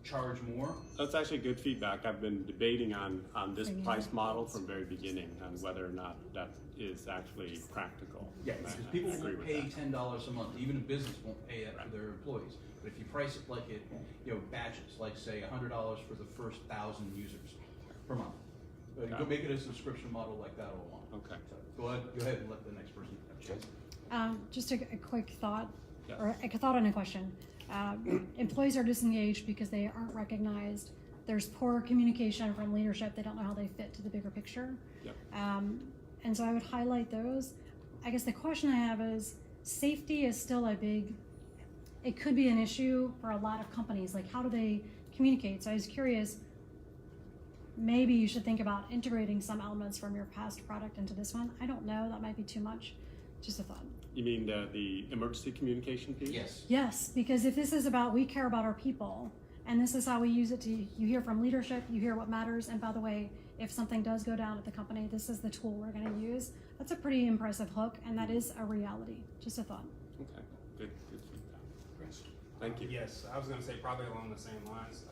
charge more. That's actually good feedback. I've been debating on this price model from very beginning on whether or not that is actually practical. Yeah, And because I people agree won't with pay that. $10 a month. Even a business won't pay that for their employees. But if you price it like it, batches, like say $100 for the first 1,000 users per month. Got Go it. make it a subscription model like that all along. Okay. So go ahead and let the next person. Just a quick thought, Yes. or a thought on a question. Employees are disengaged because they aren't recognized. There's poor communication from leadership. They don't know how they fit to the bigger picture. Yep. And so I would highlight those. I guess the question I have is, safety is still it could be an issue for a lot of companies. Like, how do they communicate? So I was curious, maybe you should think about integrating some elements from your past product into this one. I don't know, that might be too much. Just a thought. You mean the emergency communication piece? Yes. Yes, because if this is about, we care about our people, and this is how we use it to, you hear from leadership, you hear what matters, and by the way, if something does go down at the company, this is the tool we're gonna use. That's a pretty impressive hook, and that is a reality. Just a thought. Okay, good feedback. Thank you. Yes, I was going to say probably along the same lines.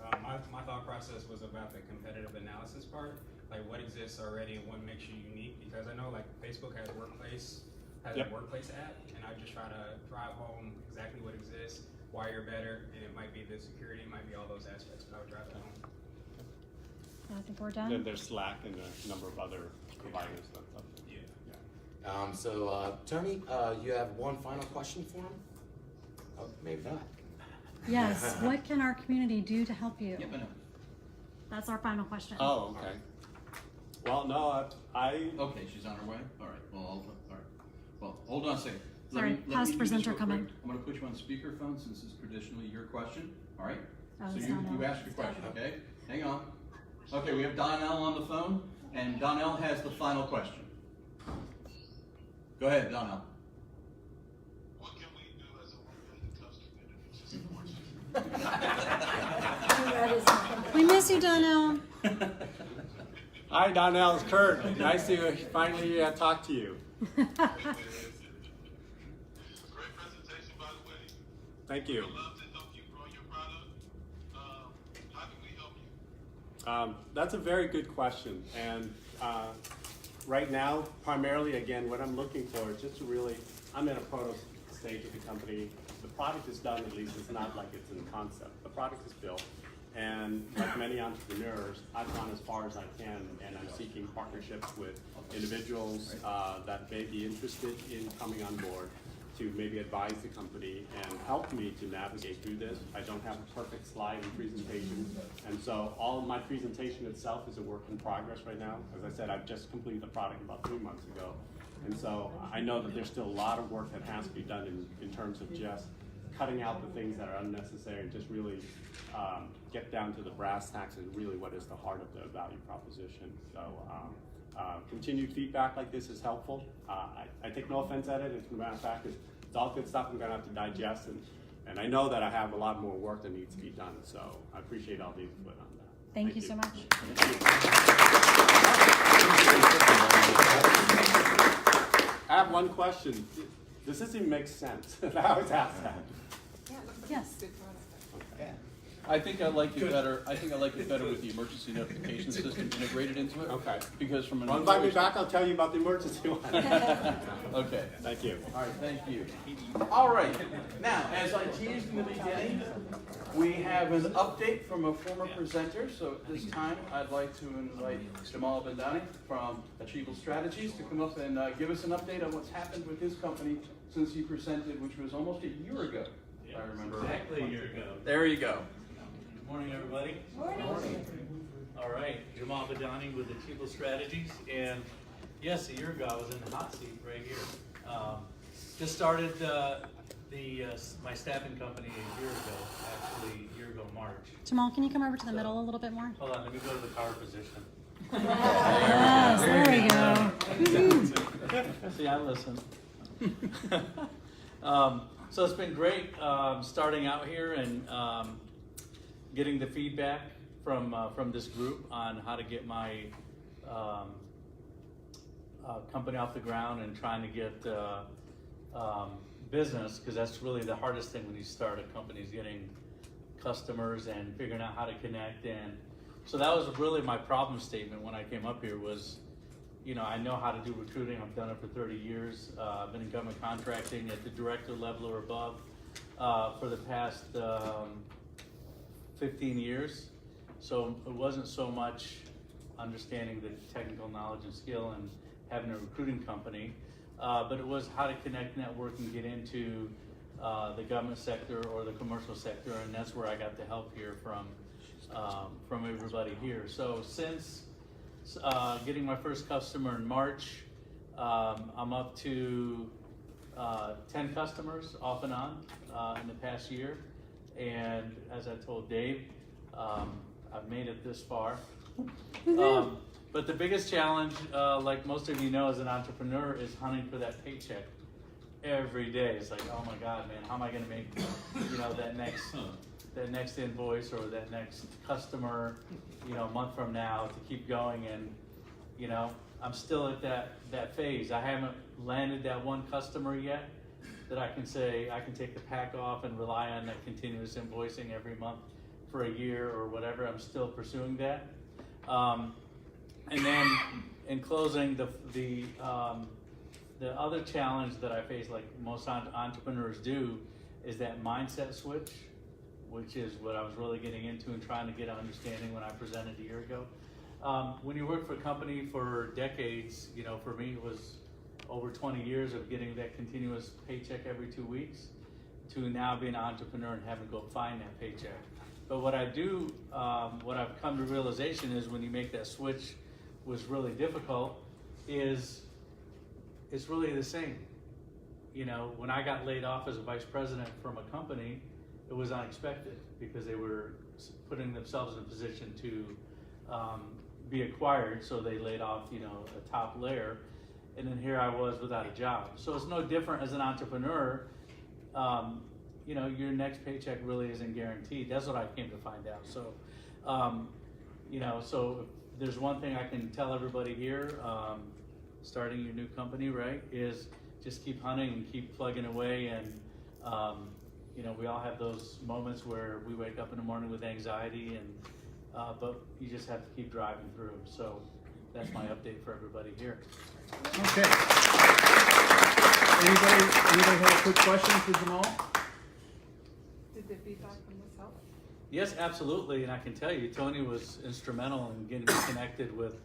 My thought process was about the competitive analysis part, like what exists already and what makes you unique. Because I know like Facebook has a workplace app, and I just try to drive home exactly what exists, why you're better, and it might be the security, it might be all those aspects, but I would drive that home. I think we're done. Then there's Slack and a number of other providers. Tony, you have one final question for him? Oh, maybe not. Yes, what can our community do to help you? Yep, I know. That's our final question. Oh, okay. Well, no, I. Okay, she's on her way. All right. Well, all right. Well, hold on a second. Sorry, let me past do this presenter real coming. quick. I'm going to put you on speakerphone since it's traditionally your question. All right. Oh, So it's you Donnell. ask your question. Okay. Hang on. Okay, we have Donnell on the phone, and Donnell has the final question. Go ahead, Donnell. We miss you, Donnell. Hi, Donnell, it's Kurt. Nice to finally talk to you. Thank you. That's a very good question. And right now, primarily, again, what I'm looking for is just to really, I'm in a proto stage of the company. The product is done, at least it's not like it's in concept. The product is built. And like many entrepreneurs, I've gone as far as I can, and I'm seeking partnerships with individuals that may be interested in coming on board to maybe advise the company and help me to navigate through this. I don't have a perfect slide and presentation, and so all of my presentation itself is a work in progress right now. As I said, I've just completed the product about 3 months ago, and so I know that there's still a lot of work that has to be done in terms of just cutting out the things that are unnecessary and just really get down to the brass tacks and really what is the heart of the value proposition. So continued feedback like this is helpful. I take no offense at it. As a matter of fact, it's all good stuff I'm going to have to digest, and I know that I have a lot more work that needs to be done. So I appreciate all the input on that. Thank you so much. I have one question. Does this even make sense? I always ask that. Yes. I think I like it better. I think I like it better with the emergency notification system integrated into it. Okay. Because from an Well, invite me back. I'll tell you about the emergency one. Okay. Thank you. All right. Thank you. All right. Now, as I teased in the beginning, we have an update from a former presenter. So at this time, I'd like to invite Jamal Bandani from Achievable Strategies to come up and give us an update on what's happened with his company since he presented, which was almost a year ago. If I remember. Exactly a year ago. There you go. Good morning, everybody. Morning. All right, Jamal Badani with Achievable Strategies, and yes, a year ago I was in the hot seat right here. Just started my staffing company a year ago, actually a year ago March. Jamal, can you come over to the middle a little bit more? Hold on, let me go to the power position. Yes, there we go. See, I listen. So it's been great starting out here and getting the feedback from this group on how to get my company off the ground and trying to get business, because that's really the hardest thing when you start a company, is getting customers and figuring out how to connect. And so that was really my problem statement when I came up here was, you know, I know how to do recruiting. I've done it for 30 years. I've been in government contracting at the director level or above for the past 15 years. So it wasn't so much understanding the technical knowledge and skill and having a recruiting company, but it was how to connect, network, and get into the government sector or the commercial sector, and that's where I got the help here from everybody here. So since getting my first customer in March, I'm up to 10 customers off and on in the past year. And as I told Dave, I've made it this far. But the biggest challenge, like most of you know as an entrepreneur, is hunting for that paycheck every day. It's like, oh my God, man, how am I gonna make, that next invoice or that next customer, a month from now to keep going. And, I'm still at that phase. I haven't landed that one customer yet that I can say, I can take the pack off and rely on that continuous invoicing every month for a year or whatever. I'm still pursuing that. And then in closing, the other challenge that I face, like most entrepreneurs do, is that mindset switch, which is what I was really getting into and trying to get an understanding when I presented a year ago. When you work for a company for decades, for me it was over 20 years of getting that continuous paycheck every 2 weeks, to now being an entrepreneur and having to go find that paycheck. But what I've come to realization is when you make that switch was really difficult, is it's really the same. When I got laid off as a vice president from a company, it was unexpected because they were putting themselves in a position to be acquired, so they laid off, a top layer, and then here I was without a job. So it's no different as an entrepreneur. Your next paycheck really isn't guaranteed. That's what I came to find out. So, so if there's one thing I can tell everybody here, starting your new company, right, is just keep hunting and keep plugging away. And, we all have those moments where we wake up in the morning with anxiety, and but you just have to keep driving through. So that's my update for everybody here. Okay. Anybody have a quick question for Jamal? Did the feedback from this help? Yes, absolutely. And I can tell you, Tony was instrumental in getting me connected with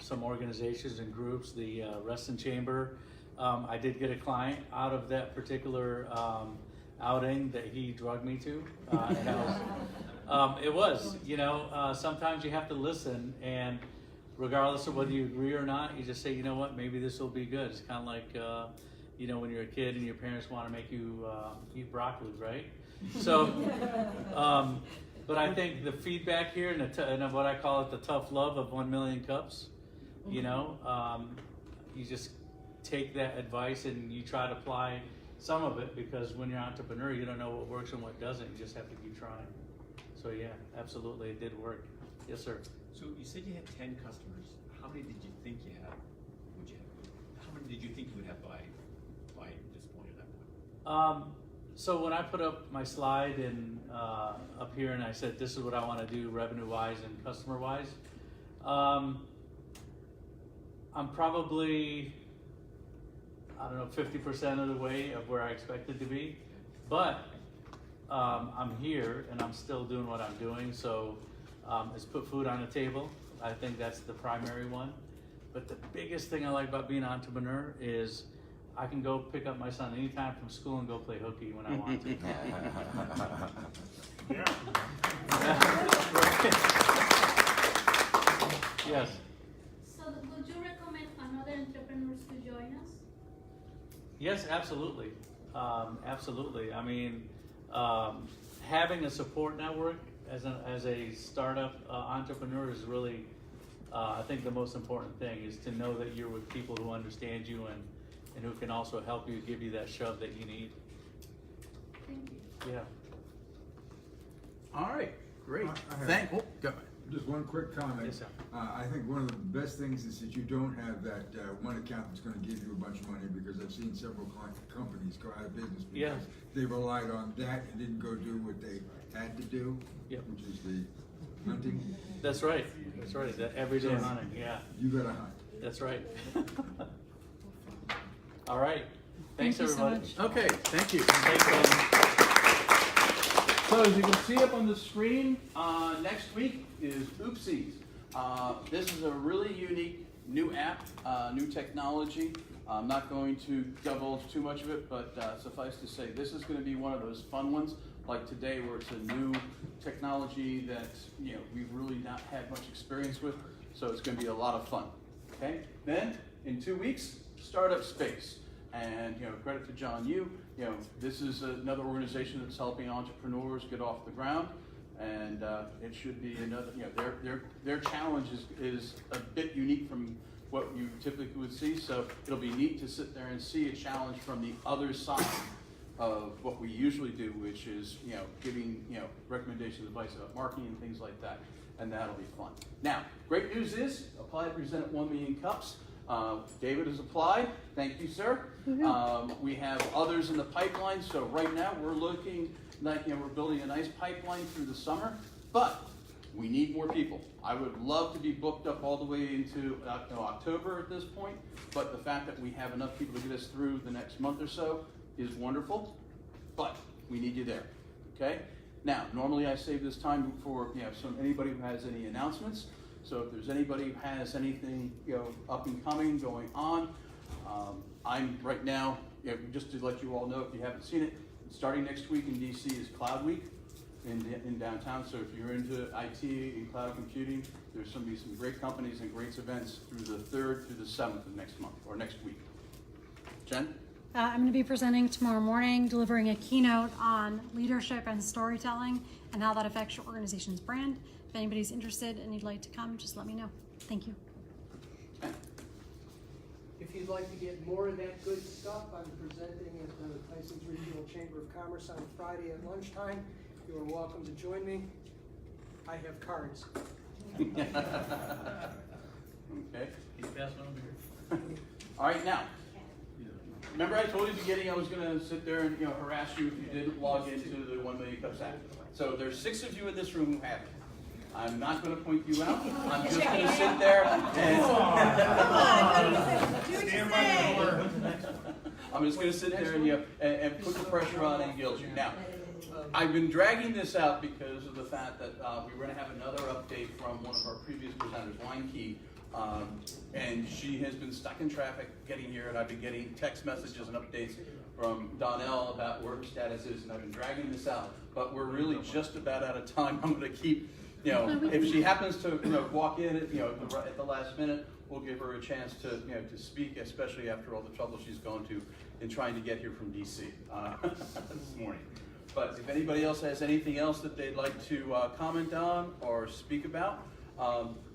some organizations and groups, the Reston Chamber. I did get a client out of that particular outing that he drugged me to. It was, sometimes you have to listen, and regardless of whether you agree or not, you just say, what, maybe this will be good. It's kind of like, when you're a kid and your parents want to make you eat broccoli, right? So, but I think the feedback here and what I call it the tough love of 1 million cups, you just take that advice and you try to apply some of it, because when you're an entrepreneur, you don't know what works and what doesn't. You just have to keep trying. So yeah, absolutely, it did work. Yes, sir. So you said you had 10 customers. How many did you think you had? How many did you think you would have by this point at that point? So when I put up my slide and up here, and I said this is what I want to do revenue-wise and customer-wise, I'm probably, 50% of the way of where I expected to be, but I'm here and I'm still doing what I'm doing. So it's put food on the table. I think that's the primary one. But the biggest thing I like about being an entrepreneur is I can go pick up my son anytime from school and go play hooky when I want to. Yes. So would you recommend another entrepreneurs to join us? Yes, absolutely. Absolutely. I mean, having a support network as a startup entrepreneur is really, I think the most important thing is to know that you're with people who understand you and who can also help you, give you that shove that you need. Thank you. Yeah. All right, great. Go. Just one quick comment. Yes, sir. I think one of the best things is that you don't have that one account that's going to give you a bunch of money, because I've seen several companies go out of business because they relied on that and didn't go do what they had to do, which is the hunting. That's right. That's right. That everyday hunting. Yeah. You got to hunt. That's right. All right. Thanks, Thank you so everybody. much. Okay, thank you. Thanks, So as you can see up on the screen, next week is Oopsies. This is a really unique new app, new technology. I'm not going to divulge too much of it, but suffice to say, this is going to be one of those fun ones, like today, where it's a new technology that we've really not had much experience with. So it's going to be a lot of fun. Okay. Then in 2 weeks, Startup Space, and credit to John Yu. This is another organization that's helping entrepreneurs get off the ground. And it should be another, their challenge is a bit unique from what you typically would see. So it'll be neat to sit there and see a challenge from the other side of what we usually do, which is, giving, recommendations, advice about marketing and things like that. And that'll be fun. Now, great news is, apply to present at 1 Million Cups. David has applied. Thank you, sir. We have others in the pipeline. So right now we're looking like, we're building a nice pipeline through the summer, but we need more people. I would love to be booked up all the way into October at this point, but the fact that we have enough people to get us through the next month or so is wonderful, but we need you there, okay? Now, normally I save this time for anybody who has any announcements. So if there's anybody who has anything up and coming, going on, I'm right now, just to let you all know if you haven't seen it, starting next week in DC is Cloud Week in downtown. So if you're into IT and cloud computing, there's going to be some great companies and great events through the 3rd through the 7th of next month or next week. Jen? I'm going to be presenting tomorrow morning, delivering a keynote on leadership and storytelling and how that affects your organization's brand. If anybody's interested and you'd like to come, just let me know. Thank you. If you'd like to get more of that good stuff, I'm presenting at the Tyson's Regional Chamber of Commerce on Friday at lunchtime. You are welcome to join me. I have cards. Okay. All right, now. Remember I told you at the beginning I was going to sit there and harass you if you didn't log into the 1 Million Cups app. So there's 6 of you in this room who have it. I'm not going to point you out. I'm just going to sit there and I'm just going to sit there and put the pressure on and guilt you. Now, I've been dragging this out because of the fact that we were going to have another update from one of our previous presenters, Wine Key. And she has been stuck in traffic getting here, and I've been getting text messages and updates from Donnell about where her status is, and I've been dragging this out. But we're really just about out of time. I'm going to keep, if she happens to walk in at the last minute, we'll give her a chance to speak, especially after all the trouble she's gone to in trying to get here from DC this morning. But if anybody else has anything else that they'd like to comment on or speak about,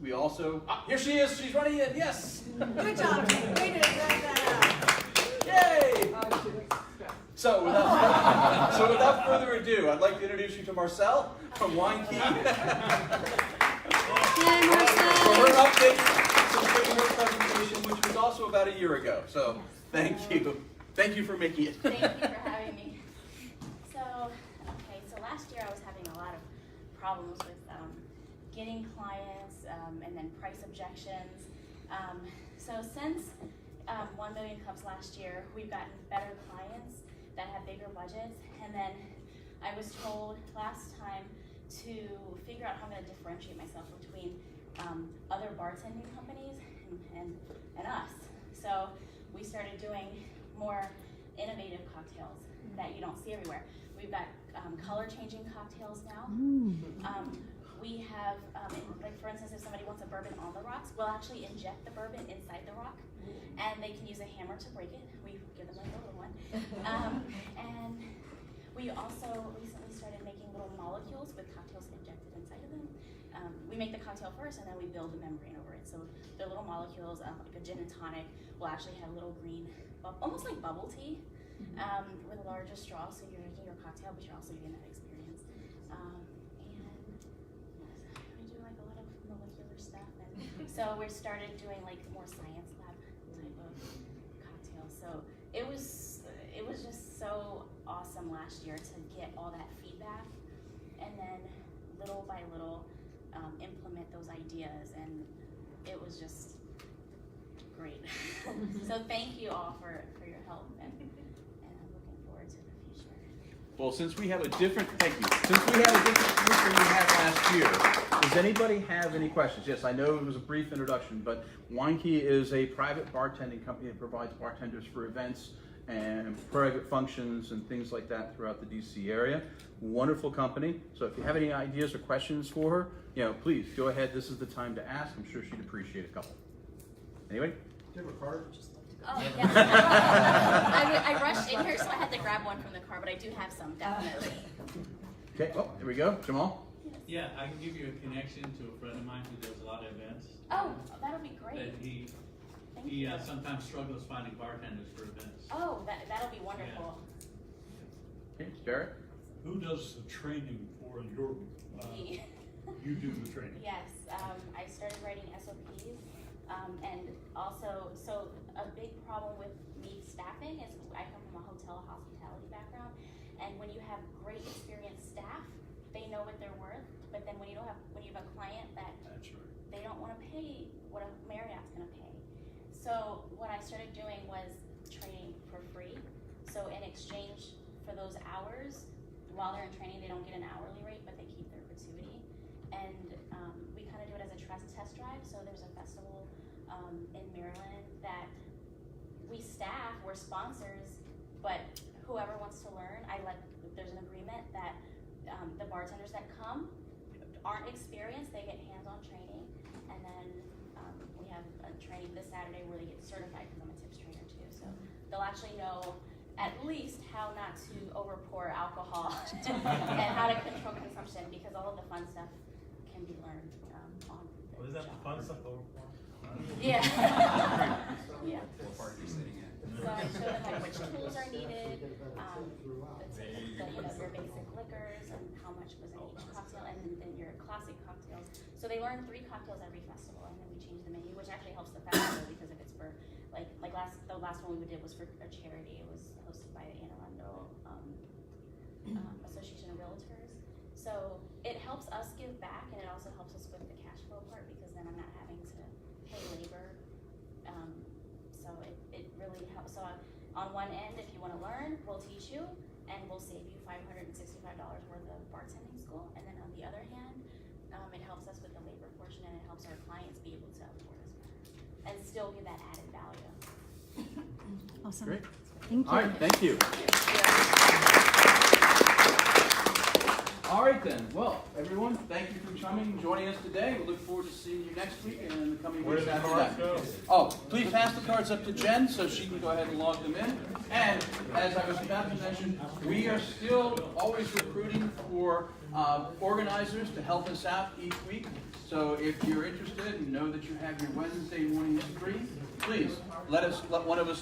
we also, here she is, she's running in, yes! Good job, Yay! So without further ado, I'd like to introduce you to Marcel from Wine Key. For her update, since giving her presentation, which was also about a year ago. So thank you. Thank you for making it. Thank you for having me. So last year I was having a lot of problems with getting clients and then price objections. So since 1 Million Cups last year, we've gotten better clients that have bigger budgets. And then I was told last time to figure out how I'm going to differentiate myself between other bartending companies and us. So we started doing more innovative cocktails that you don't see everywhere. We've got color-changing cocktails now. We have, like for instance, if somebody wants a bourbon on the rocks, we'll actually inject the bourbon inside the rock, and they can use a hammer to break it. We give them like a little one. And we also recently started making little molecules with cocktails injected inside of them. We make the cocktail first, and then we build a membrane over it. So they're little molecules, like a gin and tonic will actually have little green, almost like bubble tea, with a larger straw, so you're making your cocktail, but you're also getting that experience. So we started doing like more science lab type of cocktails. So it was just so awesome last year to get all that feedback, and then little by little implement those ideas, and it was just great. So thank you all for your help, and I'm looking forward to the future. Well, since we have a different, thank you. Since we have a different group than we had last year, does anybody have any questions? Yes, I know it was a brief introduction, but Wine Key is a private bartending company that provides bartenders for events and private functions and things like that throughout the DC area. Wonderful company. So if you have any ideas or questions for her, please go ahead. This is the time to ask. I'm sure she'd appreciate a couple. Anyway? Do you have a card? Oh, yeah. I rushed in here, so I had to grab one from the car, but I do have some, definitely. Okay, oh, here we go. Jamal? Yes. Yeah, I can give you a connection to a friend of mine who does a lot of events. Oh, that'll be great. That he sometimes struggles finding bartenders for events. Oh, that'll be wonderful. Okay, Jared? Who does the training for your, Me. you do the training? Yes, I started writing SOPs, and also, so a big problem with me staffing is I come from a hotel hospitality background, and when you have great experienced staff, they know what they're worth, but then when you have a client that they don't want to pay what a Marriott's going to pay. So what I started doing was training for free. So in exchange for those hours, while they're in training, they don't get an hourly rate, but they keep their gratuity. And we kind of do it as a test drive. So there's a festival in Maryland that we staff, we're sponsors, but whoever wants to learn, there's an agreement that the bartenders that come aren't experienced, they get hands-on training. And then we have a training this Saturday where they get certified, because I'm a tips trainer too. So they'll actually know at least how not to overpour alcohol and how to control consumption, because all of the fun stuff can be learned on the What is that, job. the fun stuff overpour? Yeah. Yeah. What part are you sitting in? So I show them like which tools are needed, your basic liquors and how much was in each cocktail, and then your classic cocktails. So they learn 3 cocktails every festival, and then we change the menu, which actually helps the festival, because if it's for the last one we did was for a charity. It was hosted by the Anne Arundel Association of Realtors. So it helps us give back, and it also helps us with the cash flow part, because then I'm not having to pay labor. So it really helps. So on one end, if you want to learn, we'll teach you, and we'll save you $565 worth of bartending school. And then on the other hand, it helps us with the labor portion, and it helps our clients be able to afford us better and still give that added value. Awesome. Great. Thank you. All right, thank you. All right then, well, everyone, thank you for coming and joining us today. We look forward to seeing you next week and in the coming weeks after that. Oh, please pass the cards up to Jen so she can go ahead and log them in. And as I was about to mention, we are still always recruiting for organizers to help us out each week. So if you're interested and know that you have your Wednesday morning free, please let one of us